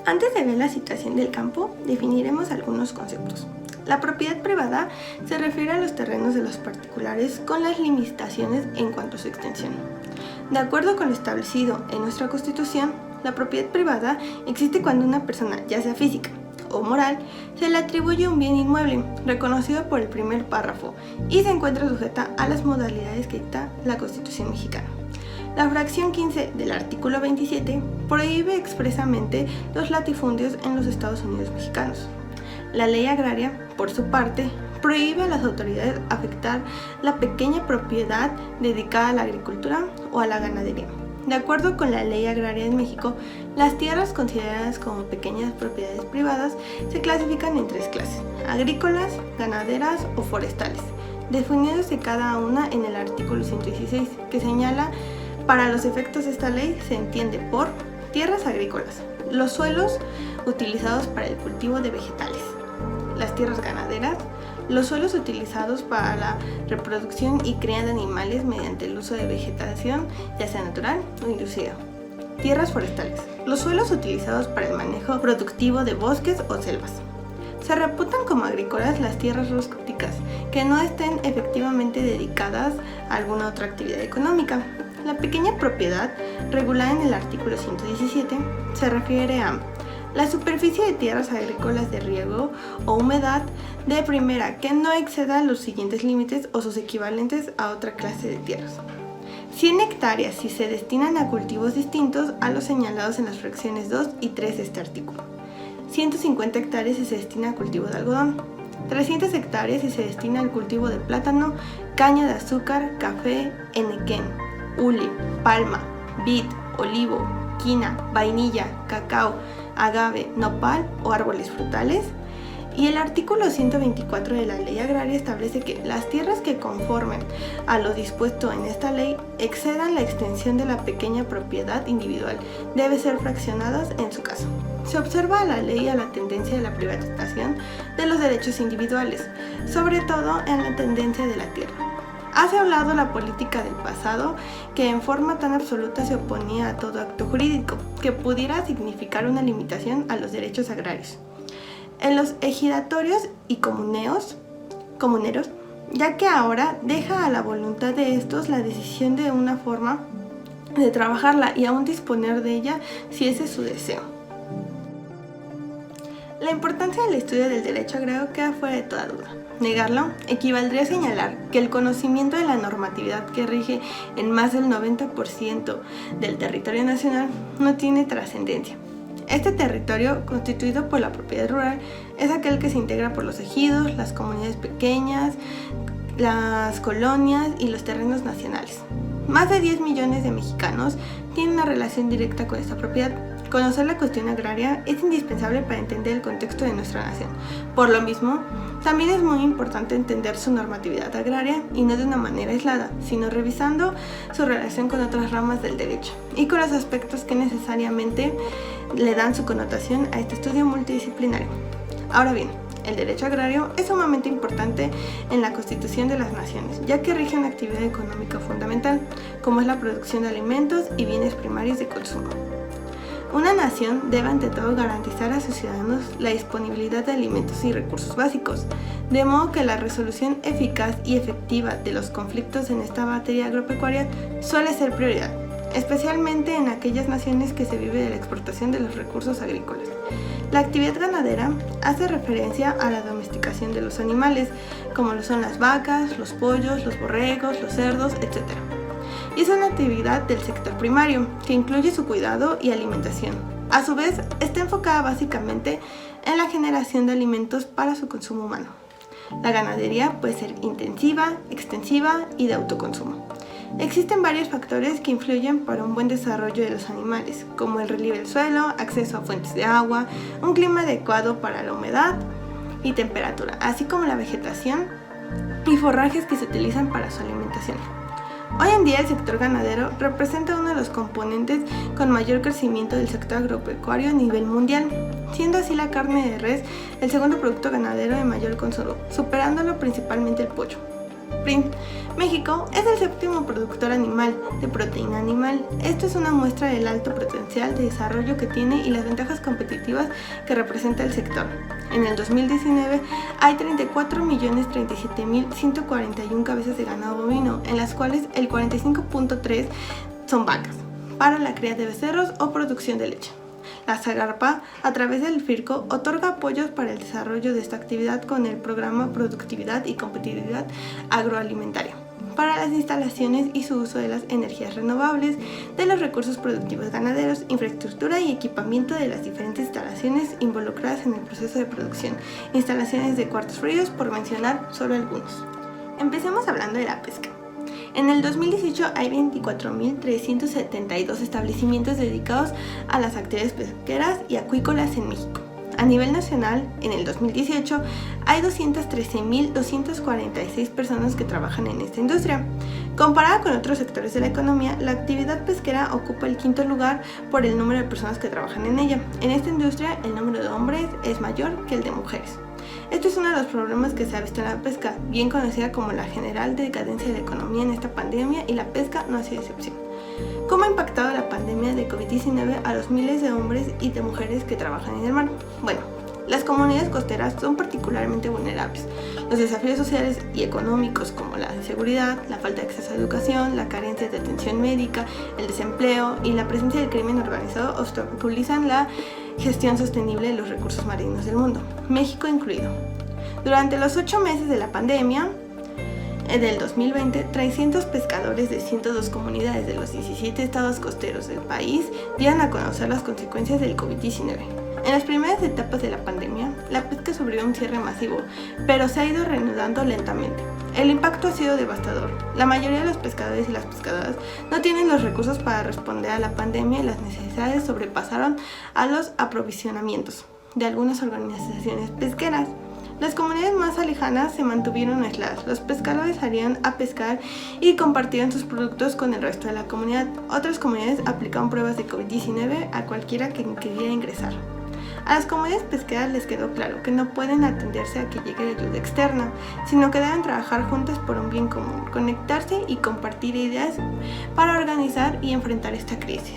Antes de ver la situación del campo, definiremos algunos conceptos. La propiedad privada se refiere a los terrenos de los particulares con las limitaciones en cuanto a su extensión. De acuerdo con lo establecido en nuestra Constitución, la propiedad privada existe cuando una persona, ya sea física o moral, se le atribuye un bien inmueble reconocido por el primer párrafo y se encuentra sujeta a las modalidades que dicta la Constitución mexicana. La fracción 15 del artículo 27 prohíbe expresamente los latifundios en los Estados Unidos mexicanos. La ley agraria, por su parte, prohíbe a las autoridades afectar la pequeña propiedad dedicada a la agricultura o a la ganadería. De acuerdo con la ley agraria en México, las tierras consideradas como pequeñas propiedades privadas se clasifican en tres clases: agrícolas, ganaderas o forestales, definidos de cada una en el artículo 116, que señala: para los efectos de esta ley se entiende por tierras agrícolas los suelos utilizados para el cultivo de vegetales, las tierras ganaderas, los suelos utilizados para la reproducción y cría de animales mediante el uso de vegetación, ya sea natural o inducida. Tierras forestales, los suelos utilizados para el manejo productivo de bosques o selvas. Se reputan como agrícolas las tierras rústicas que no estén efectivamente dedicadas a alguna otra actividad económica. La pequeña propiedad, regulada en el artículo 117, se refiere a la superficie de tierras agrícolas de riego o humedad de primera que no exceda los siguientes límites o sus equivalentes a otra clase de tierras. 100 hectáreas si se destinan a cultivos distintos a los señalados en las fracciones 2 y 3 de este artículo. 150 hectáreas si se destina a cultivo de algodón. 300 hectáreas si se destina al cultivo de plátano, caña de azúcar, café, enequén, hule, palma, vid, olivo, quina, vainilla, cacao, agave, nopal o árboles frutales. Y el artículo 124 de la Ley Agraria establece que las tierras que conformen a lo dispuesto en esta ley excedan la extensión de la pequeña propiedad individual, deben ser fraccionadas en su caso. Se observa a la ley a la tendencia de la privatización de los derechos individuales, sobre todo en la tendencia de la tierra. Hace a un lado la política del pasado, que en forma tan absoluta se oponía a todo acto jurídico que pudiera significar una limitación a los derechos agrarios. En los ejidatorios y comuneros, ya que ahora deja a la voluntad de estos la decisión de una forma de trabajarla y aún disponer de ella si ese es su deseo. La importancia del estudio del derecho agrario queda fuera de toda duda. Negarlo equivaldría a señalar que el conocimiento de la normatividad que rige en más del 90% del territorio nacional no tiene trascendencia. Este territorio, constituido por la propiedad rural, es aquel que se integra por los ejidos, las comunidades pequeñas, las colonias y los terrenos nacionales. Más de 10 millones de mexicanos tienen una relación directa con esta propiedad. Conocer la cuestión agraria es indispensable para entender el contexto de nuestra nación. Por lo mismo, también es muy importante entender su normatividad agraria y no de una manera aislada, sino revisando su relación con otras ramas del derecho y con los aspectos que necesariamente le dan su connotación a este estudio multidisciplinario. Ahora bien, el derecho agrario es sumamente importante en la constitución de las naciones, ya que rige una actividad económica fundamental, como es la producción de alimentos y bienes primarios de consumo. Una nación debe ante todo garantizar a sus ciudadanos la disponibilidad de alimentos y recursos básicos, de modo que la resolución eficaz y efectiva de los conflictos en esta materia agropecuaria suele ser prioridad, especialmente en aquellas naciones que se vive de la exportación de los recursos agrícolas. La actividad ganadera hace referencia a la domesticación de los animales, como lo son las vacas, los pollos, los borregos, los cerdos, etc. Y es una actividad del sector primario, que incluye su cuidado y alimentación. A su vez, está enfocada básicamente en la generación de alimentos para su consumo humano. La ganadería puede ser intensiva, extensiva y de autoconsumo. Existen varios factores que influyen para un buen desarrollo de los animales, como el relieve del suelo, acceso a fuentes de agua, un clima adecuado para la humedad y temperatura, así como la vegetación y forrajes que se utilizan para su alimentación. Hoy en día el sector ganadero representa uno de los componentes con mayor crecimiento del sector agropecuario a nivel mundial, siendo así la carne de res el segundo producto ganadero de mayor consumo, superándolo principalmente el pollo. México es el séptimo productor animal de proteína animal. Esto es una muestra del alto potencial de desarrollo que tiene y las ventajas competitivas que representa el sector. En el 2019 hay 34.037.141 cabezas de ganado bovino, en las cuales el 45.3 son vacas, para la cría de becerros o producción de leche. La Zagarpa, a través del FIRCO, otorga apoyos para el desarrollo de esta actividad con el programa Productividad y Competitividad Agroalimentaria, para las instalaciones y su uso de las energías renovables, de los recursos productivos ganaderos, infraestructura y equipamiento de las diferentes instalaciones involucradas en el proceso de producción, instalaciones de cuartos fríos, por mencionar solo algunos. Empecemos hablando de la pesca. En el 2018 hay 24.372 establecimientos dedicados a las actividades pesqueras y acuícolas en México. A nivel nacional, en el 2018 hay 213.246 personas que trabajan en esta industria. Comparada con otros sectores de la economía, la actividad pesquera ocupa el quinto lugar por el número de personas que trabajan en ella. En esta industria, el número de hombres es mayor que el de mujeres. Esto es uno de los problemas que se ha visto en la pesca, bien conocida como la general decadencia de la economía en esta pandemia, y la pesca no ha sido excepción. ¿Cómo ha impactado la pandemia de COVID-19 a los miles de hombres y de mujeres que trabajan en el mar? Bueno, las comunidades costeras son particularmente vulnerables. Los desafíos sociales y económicos como la inseguridad, la falta de acceso a educación, la carencia de atención médica, el desempleo y la presencia del crimen organizado obstaculizan la gestión sostenible de los recursos marinos del mundo, México incluido. Durante los 8 meses de la pandemia del 2020, 300 pescadores de 102 comunidades de los 17 estados costeros del país dieron a conocer las consecuencias del COVID-19. En las primeras etapas de la pandemia, la pesca sufrió un cierre masivo, pero se ha ido reanudando lentamente. El impacto ha sido devastador. La mayoría de los pescadores y las pescadoras no tienen los recursos para responder a la pandemia y las necesidades sobrepasaron a los aprovisionamientos de algunas organizaciones pesqueras. Las comunidades más lejanas se mantuvieron aisladas. Los pescadores salían a pescar y compartían sus productos con el resto de la comunidad. Otras comunidades aplicaron pruebas de COVID-19 a cualquiera que quería ingresar. A las comunidades pesqueras les quedó claro que no pueden atenderse a que llegue la ayuda externa, sino que deben trabajar juntas por un bien común, conectarse y compartir ideas para organizar y enfrentar esta crisis.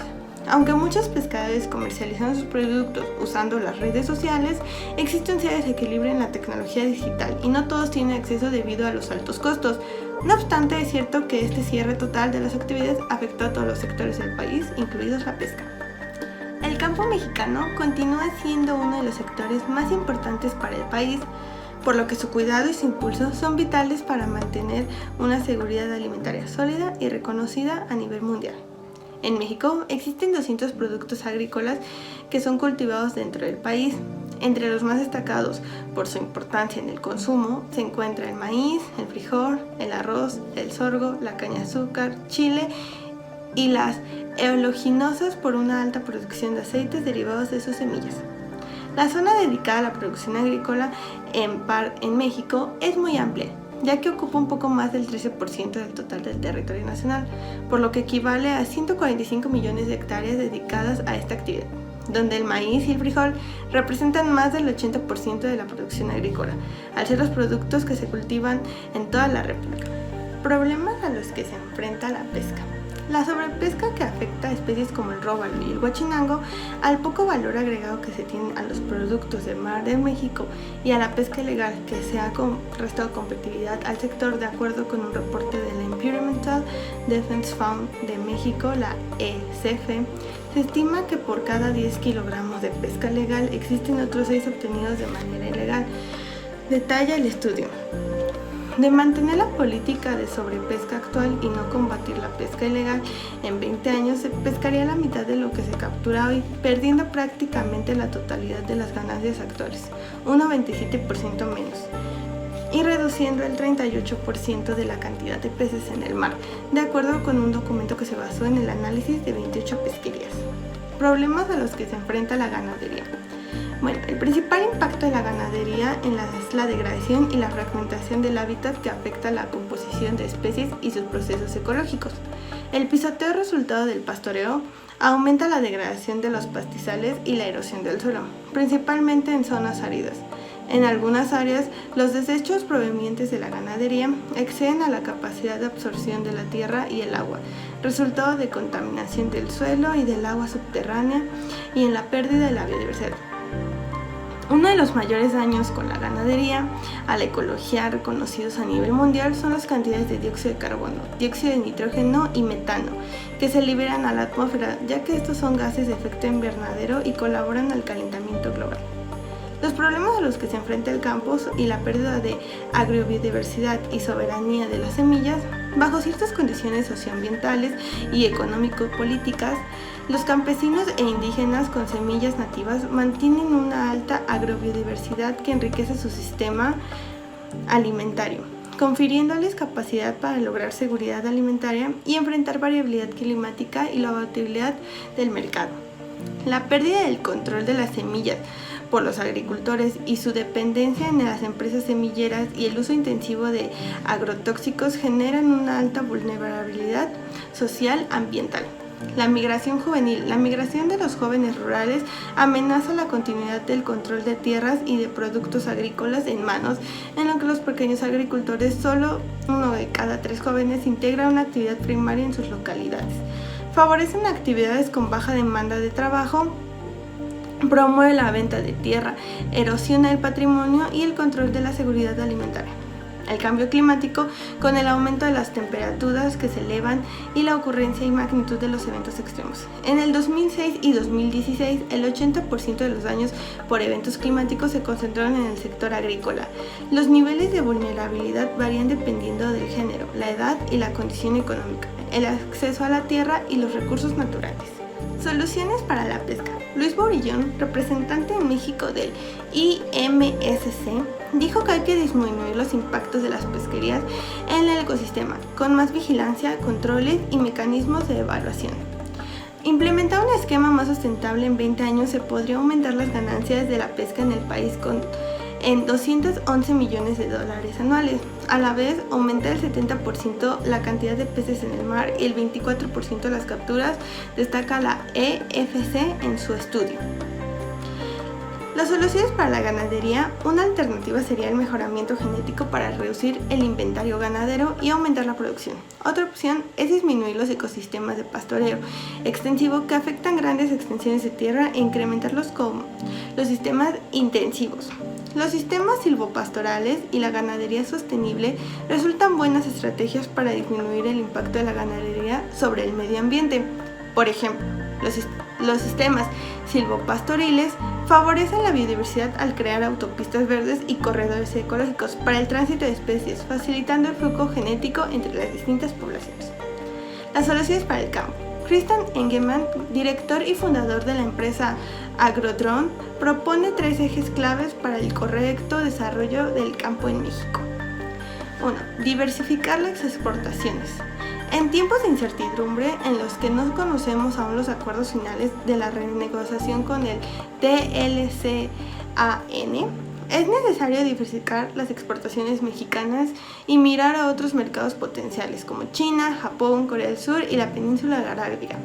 Aunque muchos pescadores comercializan sus productos usando las redes sociales, existe un cierto desequilibrio en la tecnología digital y no todos tienen acceso debido a los altos costos. No obstante, es cierto que este cierre total de las actividades afectó a todos los sectores del país, incluidos la pesca. El campo mexicano continúa siendo uno de los sectores más importantes para el país, por lo que su cuidado y su impulso son vitales para mantener una seguridad alimentaria sólida y reconocida a nivel mundial. En México existen 200 productos agrícolas que son cultivados dentro del país. Entre los más destacados por su importancia en el consumo se encuentra el maíz, el frijol, el arroz, el sorgo, la caña de azúcar, chile y las oleaginosas por una alta producción de aceites derivados de sus semillas. La zona dedicada a la producción agrícola en México es muy amplia, ya que ocupa un poco más del 13% del total del territorio nacional, por lo que equivale a 145 millones de hectáreas dedicadas a esta actividad, donde el maíz y el frijol representan más del 80% de la producción agrícola, al ser los productos que se cultivan en toda la República. Problemas a los que se enfrenta la pesca. La sobrepesca, que afecta a especies como el róbalo y el huachinango, al poco valor agregado que se tiene a los productos del mar de México y a la pesca ilegal, que se ha restado competitividad al sector, de acuerdo con un reporte de la Environmental Defense Fund de México, la ECF. Se estima que por cada 10 kilogramos de pesca legal existen otros 6 obtenidos de manera ilegal. Detalla el estudio. De mantener la política de sobrepesca actual y no combatir la pesca ilegal, en 20 años se pescaría la mitad de lo que se captura hoy, perdiendo prácticamente la totalidad de las ganancias actuales, un 97% menos, y reduciendo el 38% de la cantidad de peces en el mar, de acuerdo con un documento que se basó en el análisis de 28 pesquerías. Problemas a los que se enfrenta la ganadería. Bueno, el principal impacto de la ganadería es la degradación y la fragmentación del hábitat, que afecta la composición de especies y sus procesos ecológicos. El pisoteo resultado del pastoreo aumenta la degradación de los pastizales y la erosión del suelo, principalmente en zonas áridas. En algunas áreas, los desechos provenientes de la ganadería exceden a la capacidad de absorción de la tierra y el agua, resultado de contaminación del suelo y del agua subterránea y en la pérdida de la biodiversidad. Uno de los mayores daños con la ganadería a la ecología reconocidos a nivel mundial son las cantidades de dióxido de carbono, dióxido de nitrógeno y metano que se liberan a la atmósfera, ya que estos son gases de efecto invernadero y colaboran al calentamiento global. Los problemas a los que se enfrenta el campo y la pérdida de agrobiodiversidad y soberanía de las semillas, bajo ciertas condiciones socioambientales y económico-políticas, los campesinos e indígenas con semillas nativas mantienen una alta agrobiodiversidad que enriquece su sistema alimentario, confiriéndoles capacidad para lograr seguridad alimentaria y enfrentar variabilidad climática y la volatilidad del mercado. La pérdida del control de las semillas por los agricultores y su dependencia en las empresas semilleras y el uso intensivo de agrotóxicos generan una alta vulnerabilidad social ambiental. La migración juvenil. La migración de los jóvenes rurales amenaza la continuidad del control de tierras y de productos agrícolas en manos en lo que los pequeños agricultores, solo 1 de cada 3 jóvenes, integra una actividad primaria en sus localidades. Favorecen actividades con baja demanda de trabajo, promueve la venta de tierra, erosiona el patrimonio y el control de la seguridad alimentaria. El cambio climático, con el aumento de las temperaturas que se elevan y la ocurrencia y magnitud de los eventos extremos. En el 2006 y 2016, el 80% de los daños por eventos climáticos se concentraron en el sector agrícola. Los niveles de vulnerabilidad varían dependiendo del género, la edad y la condición económica, el acceso a la tierra y los recursos naturales. Soluciones para la pesca. Luis Bourillon, representante en México del IMSC, dijo que hay que disminuir los impactos de las pesquerías en el ecosistema, con más vigilancia, controles y mecanismos de evaluación. Implementar un esquema más sustentable en 20 años se podría aumentar las ganancias de la pesca en el país en $211 millones anuales. A la vez, aumenta el 70% la cantidad de peces en el mar y el 24% de las capturas, destaca la EFC en su estudio. Las soluciones para la ganadería. Una alternativa sería el mejoramiento genético para reducir el inventario ganadero y aumentar la producción. Otra opción es disminuir los ecosistemas de pastoreo extensivo que afectan grandes extensiones de tierra e incrementarlos con los sistemas intensivos. Los sistemas silvopastorales y la ganadería sostenible resultan buenas estrategias para disminuir el impacto de la ganadería sobre el medio ambiente. Por ejemplo, los sistemas silvopastoriles favorecen la biodiversidad al crear autopistas verdes y corredores ecológicos para el tránsito de especies, facilitando el flujo genético entre las distintas poblaciones. Las soluciones para el campo. Christian Engelmann, director y fundador de la empresa Agrodrone, propone 3 ejes claves para el correcto desarrollo del campo en México. 1. Diversificar las exportaciones. En tiempos de incertidumbre en los que no conocemos aún los acuerdos finales de la renegociación con el TLCAN, es necesario diversificar las exportaciones mexicanas y mirar a otros mercados potenciales como China, Japón, Corea del Sur y la península arábiga.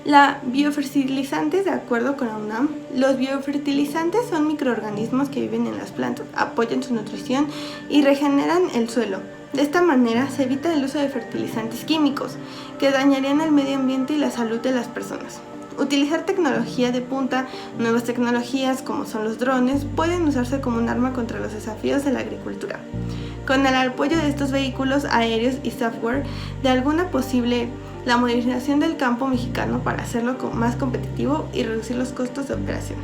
La biofertilizantes. De acuerdo con la UNAM, los biofertilizantes son microorganismos que viven en las plantas, apoyan su nutrición y regeneran el suelo. De esta manera se evita el uso de fertilizantes químicos que dañarían el medio ambiente y la salud de las personas. Utilizar tecnología de punta. Nuevas tecnologías como son los drones pueden usarse como un arma contra los desafíos de la agricultura. Con el apoyo de estos vehículos aéreos y software de alguna posible la modernización del campo mexicano para hacerlo más competitivo y reducir los costos de operación.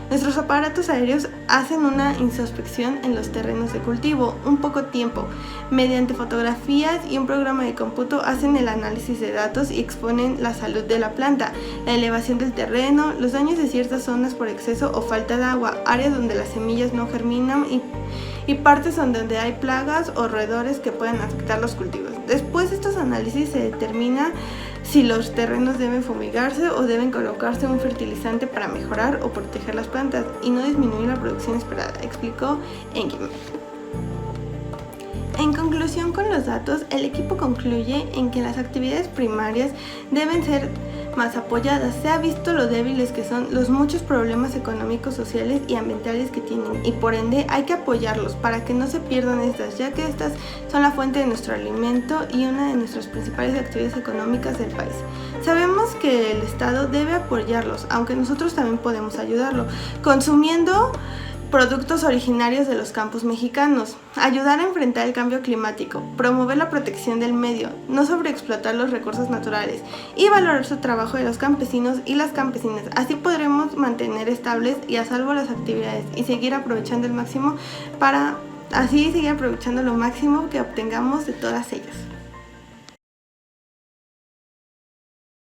Nuestros aparatos aéreos hacen una introspección en los terrenos de cultivo un poco tiempo. Mediante fotografías y un programa de cómputo hacen el análisis de datos y exponen la salud de la planta, la elevación del terreno, los daños de ciertas zonas por exceso o falta de agua, áreas donde las semillas no germinan y partes donde hay plagas o roedores que pueden afectar los cultivos. Después de estos análisis se determina si los terrenos deben fumigarse o deben colocarse un fertilizante para mejorar o proteger las plantas y no disminuir la producción esperada, explicó Engelmann. En conclusión con los datos, el equipo concluye en que las actividades primarias deben ser más apoyadas. Se ha visto lo débiles que son los muchos problemas económicos, sociales y ambientales que tienen, y por ende hay que apoyarlos para que no se pierdan estas, ya que estas son la fuente de nuestro alimento y una de nuestras principales actividades económicas del país. Sabemos que el Estado debe apoyarlos, aunque nosotros también podemos ayudarlo, consumiendo productos originarios de los campos mexicanos, ayudar a enfrentar el cambio climático, promover la protección del medio, no sobreexplotar los recursos naturales y valorar su trabajo de los campesinos y las campesinas. Así podremos mantener estables y a salvo las actividades y seguir aprovechando lo máximo que obtengamos de todas ellas.